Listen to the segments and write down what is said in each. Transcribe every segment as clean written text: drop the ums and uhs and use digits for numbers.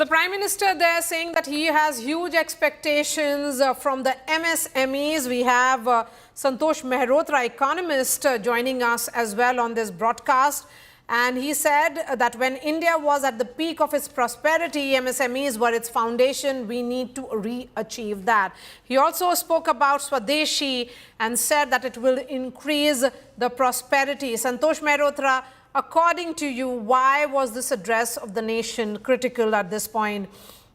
Prime Minister there saying that he has huge expectations from the MSMEs. We have Santosh Mehrotra, economist, joining us as well on this broadcast. And he said that when India was at the peak of its prosperity, MSMEs were its foundation. We need to re-achieve that. He also spoke about swadeshi and said that it will increase the prosperity. Santosh Mehrotra, according to you, why was this address of the nation critical at this point?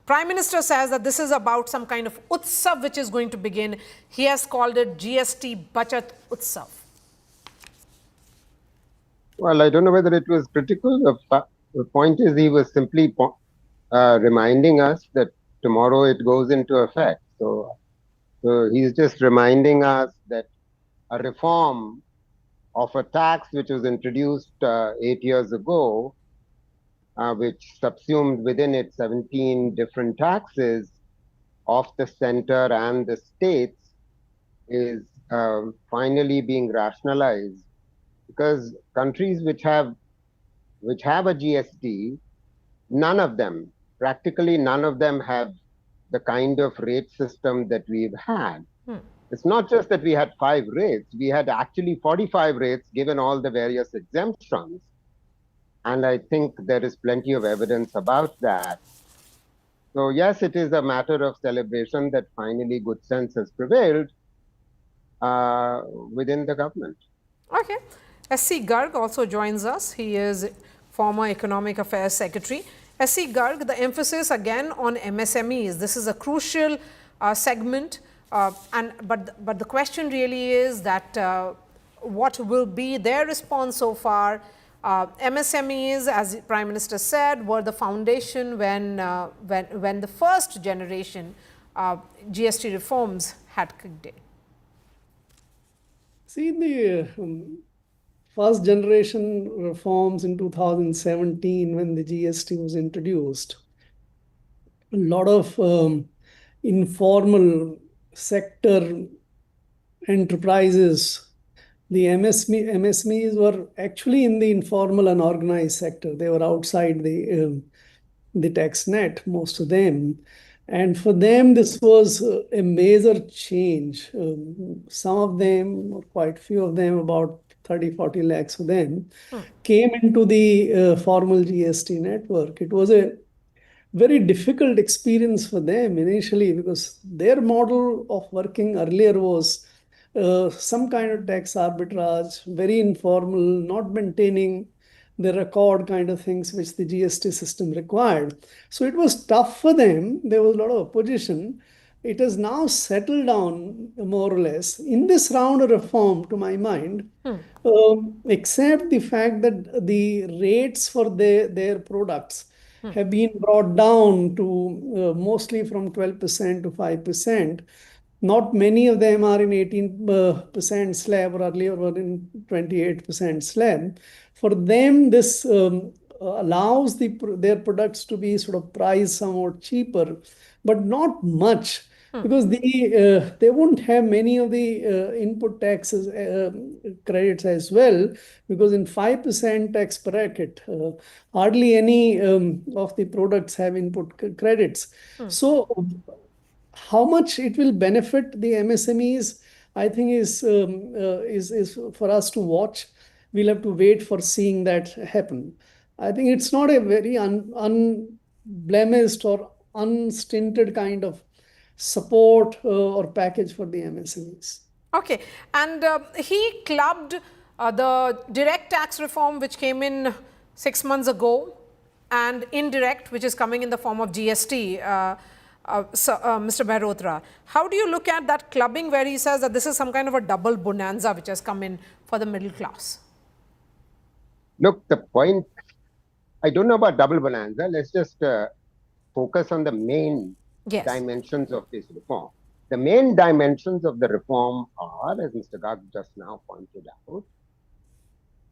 Prime Minister says that this is about some kind of utsav which is going to begin. He has called it GST Bachat Utsav. Well, I don't know whether it was critical. The point is he was simply reminding us that tomorrow it goes into effect. So he's just reminding us that a reform of a tax which was introduced 8 years ago, which subsumed within it 17 different taxes of the center and the states, is finally being rationalized. Because countries which have a GST, practically none of them have the kind of rate system that we've had. It's not just that we had 5 rates, we had actually 45 rates given all the various exemptions. And I think there is plenty of evidence about that. So yes, it is a matter of celebration that finally good sense has prevailed within the government. Okay. S.C. Garg also joins us. He is former Economic Affairs Secretary. S.C. Garg, the emphasis again on MSMEs. This is a crucial segment. But the question really is that what will be their response so far? MSMEs, as Prime Minister said, were the foundation when the first generation GST reforms had kicked in. See, the first generation reforms in 2017, when the GST was introduced, a lot of informal sector enterprises, the MSMEs were actually in the informal and organized sector. They were outside the tax net, most of them. And for them, this was a major change. Some of them, or quite few of them, about 30-40 lakhs of them, came into the formal GST network. It was a very difficult experience for them initially because their model of working earlier was some kind of tax arbitrage, very informal, not maintaining the record kind of things which the GST system required. So it was tough for them. There was a lot of opposition. It has now settled down more or less. In this round of reform, to my mind, except the fact that the rates for their products have been brought down to mostly from 12% to 5%. Not many of them are in 18% slab, or earlier were in 28% slab. For them, this allows their products to be sort of priced somewhat cheaper, but not much, because they won't have many of the input taxes credits as well, because in 5% tax bracket, hardly any of the products have input credits. So how much it will benefit the MSMEs, I think is for us to watch. We'll have to wait for seeing that happen. I think it's not a very unblemished or unstinted kind of support or package for the MSMEs. Okay, and he clubbed the direct tax reform which came in 6 months ago, and indirect, which is coming in the form of GST. Mr. Mehrotra, how do you look at that clubbing where he says that this is some kind of a double bonanza which has come in for the middle class? Look, the point, I don't know about double bonanza. Let's just focus on the main dimensions of this reform. The main dimensions of the reform are, as Mr. Garg just now pointed out,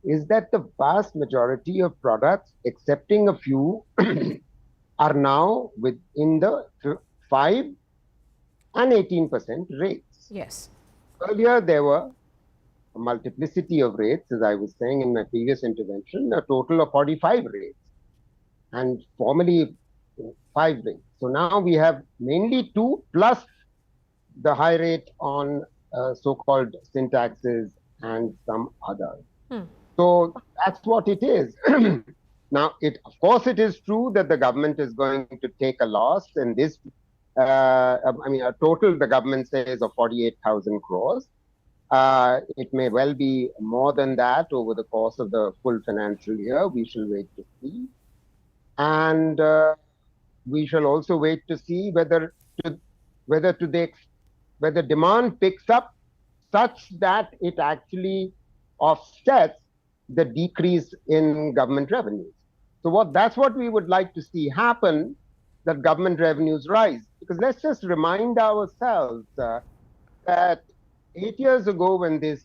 is that the vast majority of products, excepting a few, are now within the 5 and 18% rates. Yes. Earlier, there were a multiplicity of rates, as I was saying in my previous intervention, a total of 45 rates. And formally, 5 rates. So now we have mainly 2 plus the high rate on so-called syntaxes and some others. So that's what it is. Now, of course, it is true that the government is going to take a loss in this. A total the government says of 48,000 crores. It may well be more than that over the course of the full financial year. We shall wait to see, and we shall also wait to see whether demand picks up such that it actually offsets the decrease in government revenues. So that's what we would like to see happen, that government revenues rise. Because let's just remind ourselves that 8 years ago when the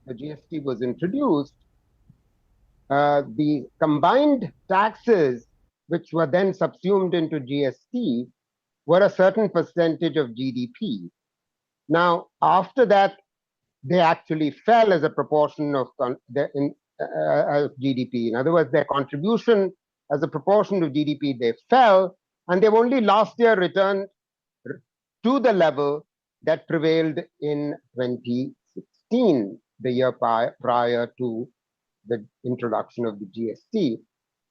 GST was introduced, the combined taxes which were then subsumed into GST were a certain percentage of GDP. Now, after that, they actually fell as a proportion of GDP. In other words, their contribution as a proportion of GDP, they fell, and they've only last year returned to the level that prevailed in 2016, the year prior to the introduction of the GST.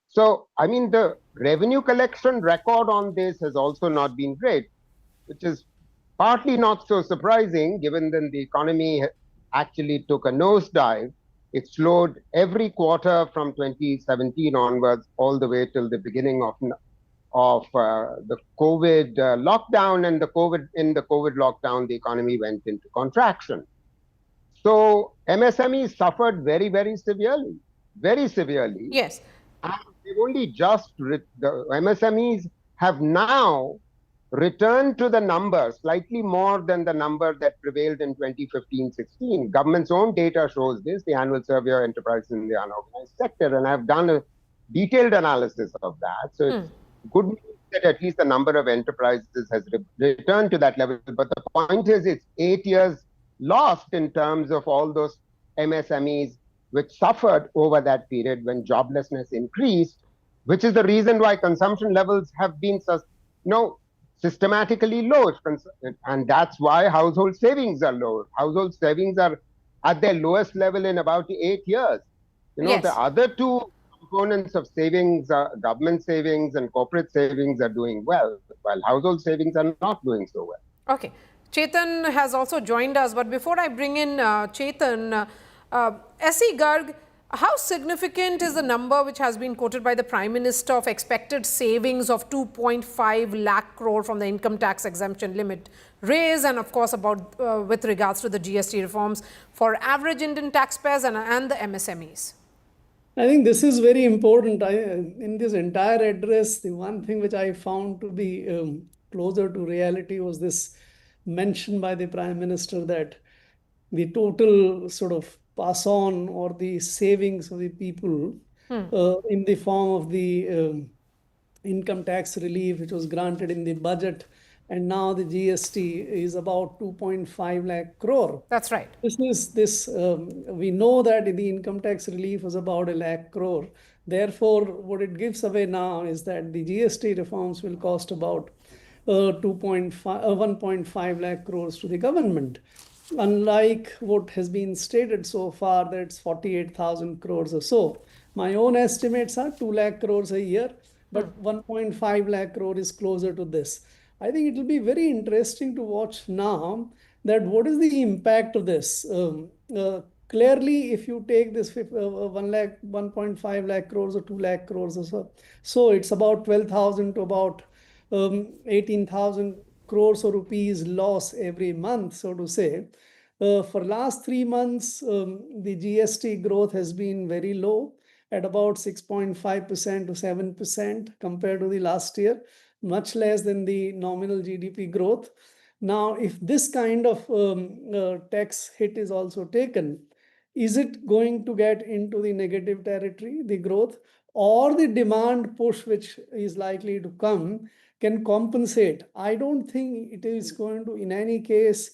So, I mean, the revenue collection record on this has also not been great, which is partly not so surprising, given that the economy actually took a nosedive. It slowed every quarter from 2017 onwards, all the way till the beginning of the COVID lockdown. And in the COVID lockdown, the economy went into contraction. So MSMEs suffered very, very severely, very severely. Yes. And they've only the MSMEs have now returned to the number, slightly more than the number that prevailed in 2015-16. Government's own data shows this, the annual survey of enterprises in the unorganized sector, and I've done a detailed analysis of that. So it's good news that at least the number of enterprises has returned to that level. But the point is, it's 8 years lost in terms of all those MSMEs which suffered over that period when joblessness increased, which is the reason why consumption levels have been systematically low, and that's why household savings are low. Household savings are at their lowest level in about 8 years. Yes. The other two components of savings, government savings and corporate savings, are doing well, while household savings are not doing so well. Okay. Chetan has also joined us, but before I bring in Chetan, S.E. Garg, how significant is the number which has been quoted by the Prime Minister of expected savings of 2.5 lakh crore from the income tax exemption limit raise, and of course about with regards to the GST reforms for average Indian taxpayers and the MSMEs? I think this is very important. In this entire address, the one thing which I found to be closer to reality was this mention by the Prime Minister that the total sort of pass on or the savings of the people in the form of the income tax relief which was granted in the budget, and now the GST is about 2.5 lakh crore. That's right. We know that the income tax relief was about 1 lakh crore. Therefore, what it gives away now is that the GST reforms will cost about 1.5 lakh crores to the government. Unlike what has been stated so far, that's 48,000 crores or so. My own estimates are 2 lakh crores a year, but 1.5 lakh crore is closer to this. I think it will be very interesting to watch now that what is the impact of this. Clearly, if you take this 1.5 lakh crores or 2 lakh crores or so it's about 12,000 to about 18,000 crores of rupees loss every month, so to say. For last 3 months, the GST growth has been very low at about 6.5% to 7% compared to the last year, much less than the nominal GDP growth. Now, if this kind of tax hit is also taken, is it going to get into the negative territory, the growth, or the demand push which is likely to come can compensate? I don't think it is going to, in any case,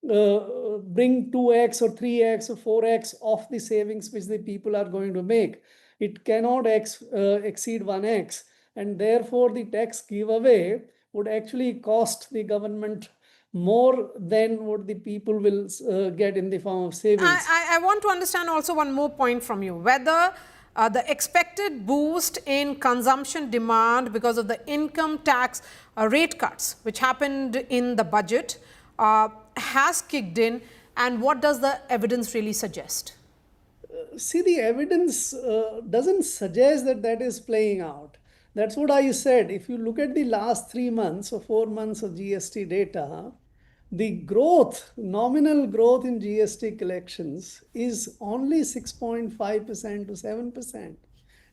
bring 2x or 3x or 4x of the savings which the people are going to make. It cannot exceed 1x. and therefore the tax giveaway would actually cost the government more than what the people will get in the form of savings. I want to understand also one more point from you, whether the expected boost in consumption demand because of the income tax rate cuts, which happened in the budget, has kicked in, and what does the evidence really suggest? See, the evidence doesn't suggest that that is playing out. That's what I said. If you look at the last 3 months or 4 months of GST data, the growth, nominal growth in GST collections is only 6.5% to 7%.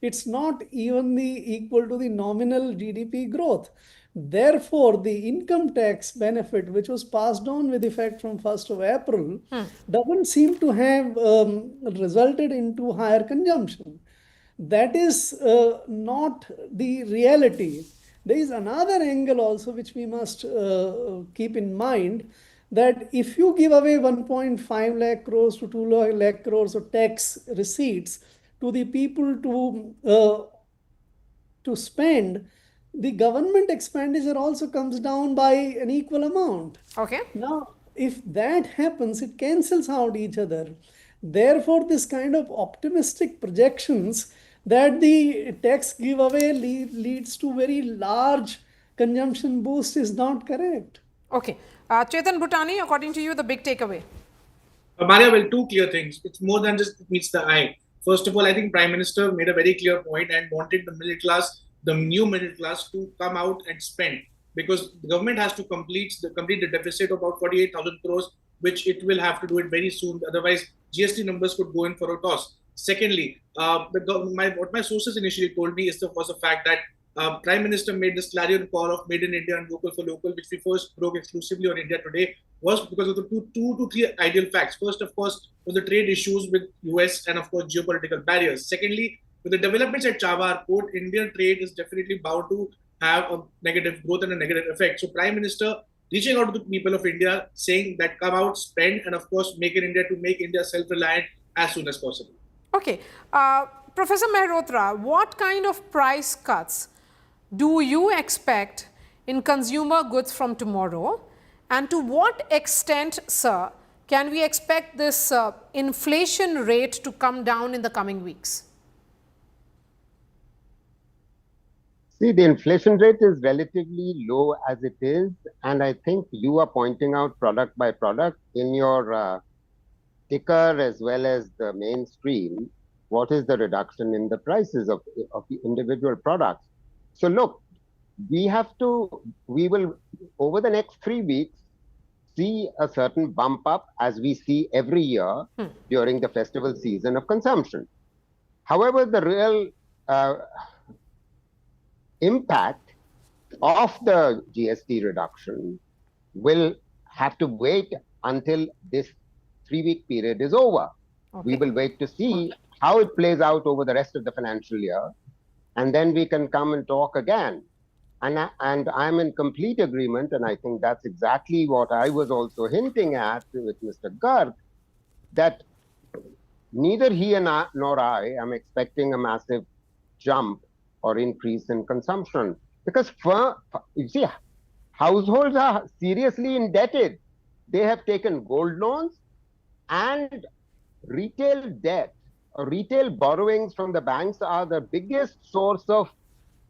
It's not evenly equal to the nominal GDP growth. Therefore, the income tax benefit, which was passed on with effect from 1st of April, doesn't seem to have resulted into higher consumption. That is not the reality. There is another angle also which we must keep in mind, that if you give away 1.5 lakh crores to 2 lakh crores of tax receipts to the people to spend, the government expenditure also comes down by an equal amount. Okay. Now, if that happens, it cancels out each other. Therefore, this kind of optimistic projections that the tax giveaway leads to very large consumption boost is not correct. Okay. Chetan Bhutani, according to you, the big takeaway? Maria, well, two clear things. It's more than just it meets the eye. First of all, I think Prime Minister made a very clear point and wanted the middle class, the new middle class, to come out and spend, because the government has to complete the deficit of about 48,000 crores, which it will have to do it very soon. Otherwise, GST numbers could go in for a toss. Secondly, what my sources initially told me was the fact that Prime Minister made this clarion call of Made in India and Local for Local, which we first broke exclusively on India Today, was because of the two to three ideal facts. First, of course, was the trade issues with US and, of course, geopolitical barriers. Secondly, with the developments at Chabahar Port, Indian trade is definitely bound to have a negative growth and a negative effect. So Prime Minister reaching out to the people of India, saying that come out, spend, and of course, make in India to make India self-reliant as soon as possible. Okay. Professor Mehrotra, what kind of price cuts do you expect in consumer goods from tomorrow? And to what extent, sir, can we expect this inflation rate to come down in the coming weeks? See, the inflation rate is relatively low as it is, and I think you are pointing out product by product in your ticker as well as the mainstream, what is the reduction in the prices of the individual products. So look, we will, over the next 3 weeks, see a certain bump up as we see every year during the festival season of consumption. However, the real impact of the GST reduction will have to wait until this 3-week period is over. Okay. We will wait to see how it plays out over the rest of the financial year, and then we can come and talk again. And I'm in complete agreement, and I think that's exactly what I was also hinting at with Mr. Garg, that neither he nor I am expecting a massive jump or increase in consumption. Because you see, households are seriously indebted. They have taken gold loans and retail debt, or retail borrowings from the banks are the biggest source of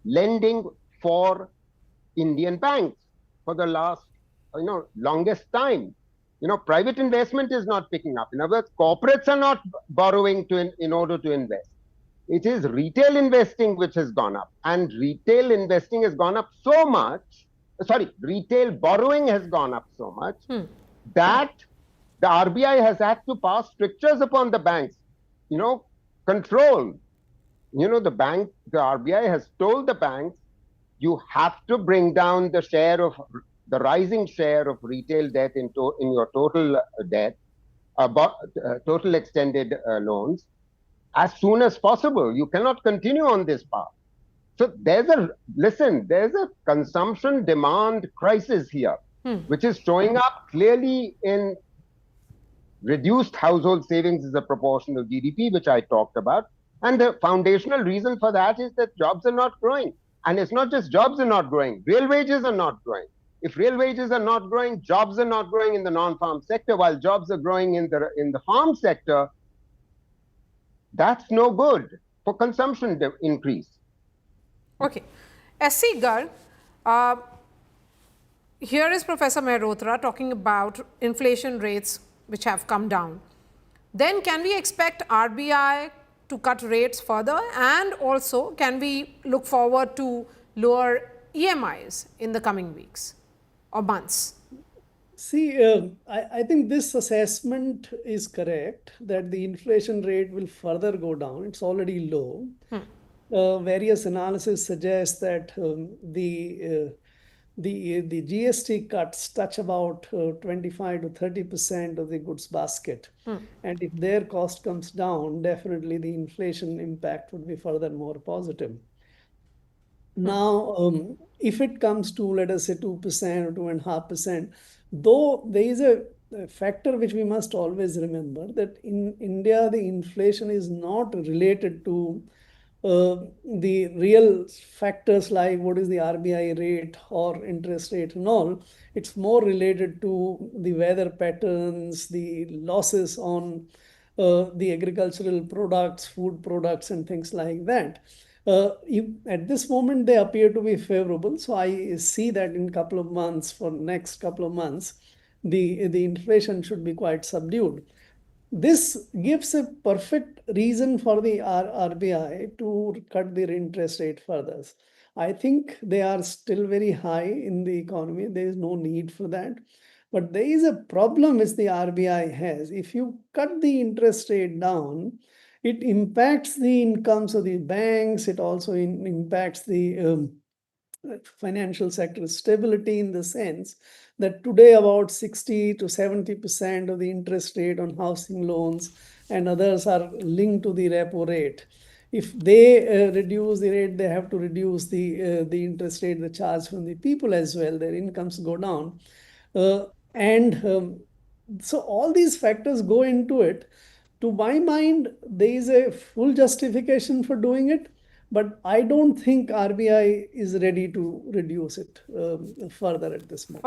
lending for Indian banks for the last, longest time. Private investment is not picking up. In other words, corporates are not borrowing in order to invest. It is retail investing which has gone up, and retail investing has gone up so much. Retail borrowing has gone up so much that the RBI has had to pass strictures upon the banks. Control. The RBI has told the banks, you have to bring down the rising share of retail debt in your total debt, total extended loans, as soon as possible. You cannot continue on this path. So there's a consumption demand crisis here, which is showing up clearly in reduced household savings as a proportion of GDP, which I talked about. And the foundational reason for that is that jobs are not growing. And it's not just jobs are not growing, real wages are not growing. If real wages are not growing, jobs are not growing in the non-farm sector, while jobs are growing in the farm sector, that's no good for consumption increase. Okay. SC Garg, here is Professor Mehrotra talking about inflation rates which have come down. Then can we expect RBI to cut rates further, and also can we look forward to lower EMIs in the coming weeks or months? See, I think this assessment is correct that the inflation rate will further go down. It's already low. Various analysis suggest that the GST cuts touch about 25 to 30% of the goods basket. And if their cost comes down, definitely the inflation impact would be further more positive. Now, if it comes to, let us say, 2% or 2.5%, though there is a factor which we must always remember, that in India, the inflation is not related to the real factors like what is the RBI rate or interest rate and all. It's more related to the weather patterns, the losses on the agricultural products, food products, and things like that. At this moment, they appear to be favorable. So I see that in a couple of months, for next couple of months, the inflation should be quite subdued. This gives a perfect reason for the RBI to cut their interest rate further. I think they are still very high in the economy. There is no need for that. But there is a problem which the RBI has. If you cut the interest rate down, it impacts the incomes of the banks. It also impacts the financial sector stability, in the sense that today about 60 to 70% of the interest rate on housing loans and others are linked to the repo rate. If they reduce the rate, they have to reduce the interest rate, the charge from the people as well. Their incomes go down. So all these factors go into it. To my mind, there is a full justification for doing it, but I don't think RBI is ready to reduce it further at this moment.